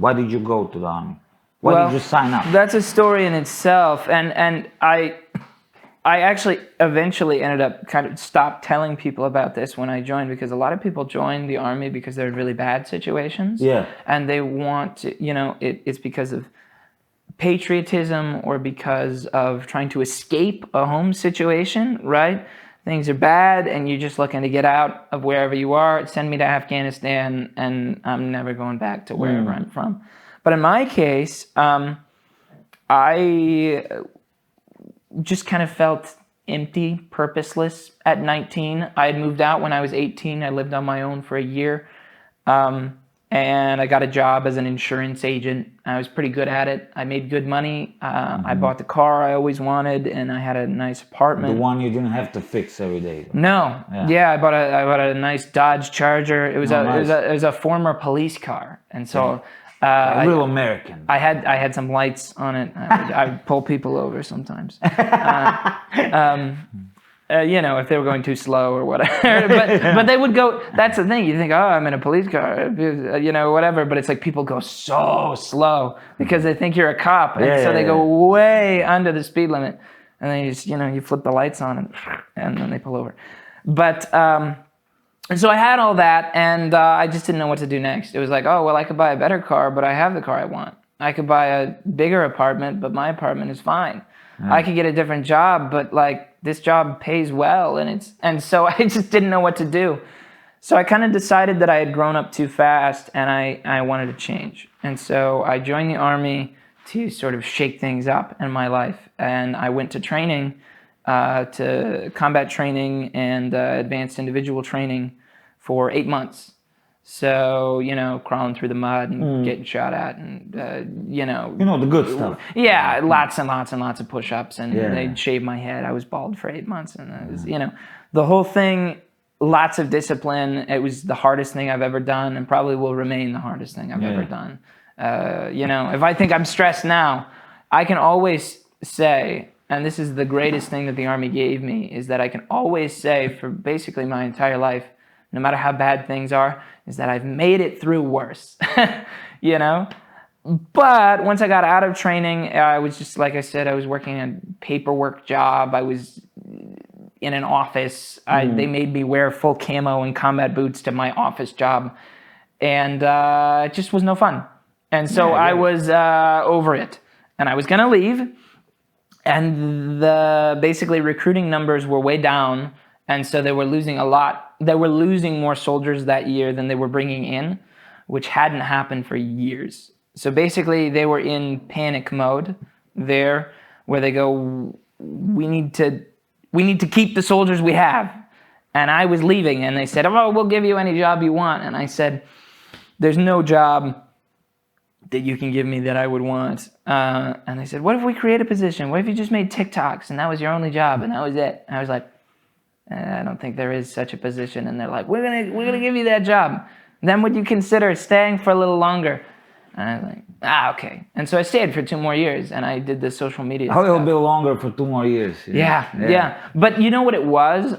Why did you go to the Army? Why did you sign up? That's a story in itself, and I actually eventually ended up kind of stopped telling people about this when I joined, because a lot of people join the Army because they're in really bad situations. Yeah. And they want to, it's because of patriotism or because of trying to escape a home situation, right? Things are bad and you're just looking to get out of wherever you are. Send me to Afghanistan and I'm never going back to wherever I'm from. But in my case, I just kind of felt empty, purposeless at 19. I had moved out when I was 18. I lived on my own for a year. And I got a job as an insurance agent. I was pretty good at it. I made good money. I bought the car I always wanted, and I had a nice apartment. The one you didn't have to fix every day. No. Yeah, I bought a nice Dodge Charger. It was a former police car, and so real American. I had some lights on it. I would pull people over sometimes. If they were going too slow or whatever. but they would go, that's the thing. You think, I'm in a police car, whatever. But it's like people go so slow because they think you're a cop. And so they go way under the speed limit. And then you just, you flip the lights on and then they pull over. But so I had all that and I just didn't know what to do next. It was like, I could buy a better car, but I have the car I want. I could buy a bigger apartment, but my apartment is fine. I could get a different job, but this job pays well, and so I just didn't know what to do. So I kind of decided that I had grown up too fast, and I wanted to change. And so I joined the Army to sort of shake things up in my life, and I went to training, to combat training and advanced individual training for 8 months. So, crawling through the mud and getting shot at and, the good stuff. Yeah, lots and lots and lots of push-ups and they'd shave my head. I was bald for 8 months and it was, the whole thing, lots of discipline. It was the hardest thing I've ever done and probably will remain the hardest thing I've ever done. If I think I'm stressed now, I can always say, and this is the greatest thing that the Army gave me, is that I can always say for basically my entire life, no matter how bad things are, is that I've made it through worse, But once I got out of training, I was just, like I said, I was working a paperwork job. I was in an office. They made me wear full camo and combat boots to my office job. And it just was no fun. And so I was over it. And I was going to leave. And the basically recruiting numbers were way down. And so they were losing a lot. They were losing more soldiers that year than they were bringing in, which hadn't happened for years. So basically they were in panic mode there, where they go, we need to keep the soldiers we have. And I was leaving and they said, we'll give you any job you want. And I said, there's no job that you can give me that I would want. And they said, what if we create a position? What if you just made TikToks and that was your only job and that was it? And I was like, I don't think there is such a position. And they're like, we're gonna give you that job. Then would you consider staying for a little longer? And I was like, okay. And so I stayed for 2 more years and I did the social media stuff. A little bit longer for 2 more years. Yeah. But you know what it was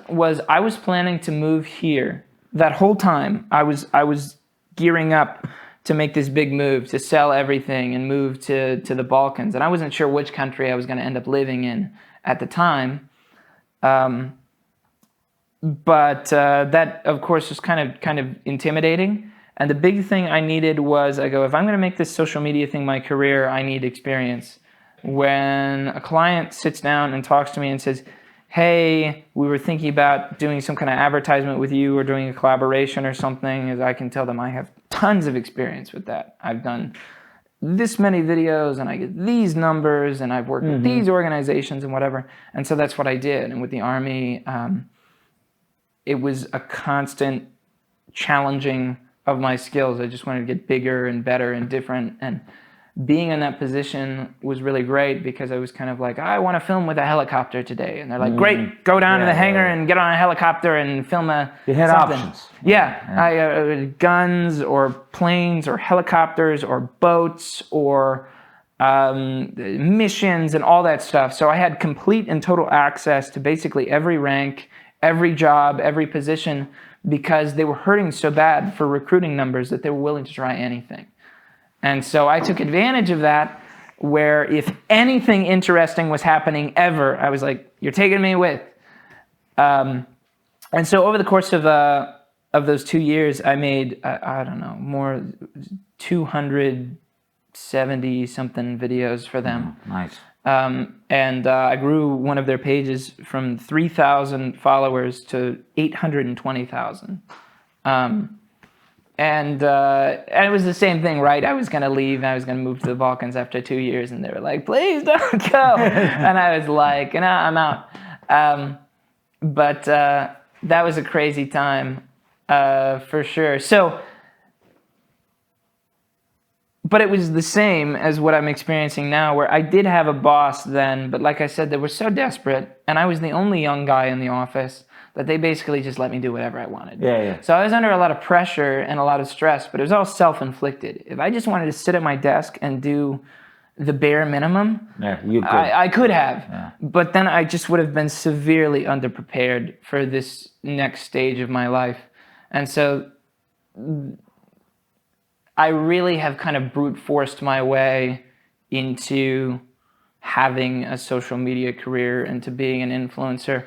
I was planning to move here. That whole time I was gearing up to make this big move, to sell everything and move to the Balkans. And I wasn't sure which country I was going to end up living in at the time. But that, of course, was kind of intimidating. And the big thing I needed was, if I'm going to make this social media thing my career, I need experience. When a client sits down and talks to me and says, hey, we were thinking about doing some kind of advertisement with you or doing a collaboration or something, as I can tell them I have tons of experience with that. I've done this many videos and I get these numbers and I've worked with these organizations and whatever. And so that's what I did. And with the Army, it was a constant challenging of my skills. I just wanted to get bigger and better and different. And being in that position was really great because I was kind of like, I want to film with a helicopter today. And they're like, great, go down to the hangar and get on a helicopter and film You had something. options. I guns or planes or helicopters or boats or missions and all that stuff. So I had complete and total access to basically every rank, every job, every position, because they were hurting so bad for recruiting numbers that they were willing to try anything. And so I took advantage of that, where if anything interesting was happening ever, I was like, you're taking me with. And so over the course of those 2 years, I made, I don't know, more 270 something videos for them. Nice. And I grew one of their pages from 3,000 followers to 820,000. And it was the same thing, right? I was going to leave. I was going to move to the Balkans after 2 years, and they were like, please don't go. And I was like, no, I'm out. But that was a crazy time, for sure. So, but it was the same as what I'm experiencing now, where I did have a boss then, but like I said, they were so desperate, and I was the only young guy in the office, that they basically just let me do whatever I wanted. Yeah. So I was under a lot of pressure and a lot of stress, but it was all self-inflicted. If I just wanted to sit at my desk and do the bare minimum, you could. I could have. Yeah. But then I just would have been severely underprepared for this next stage of my life. And so I really have kind of brute forced my way into having a social media career and to being an influencer.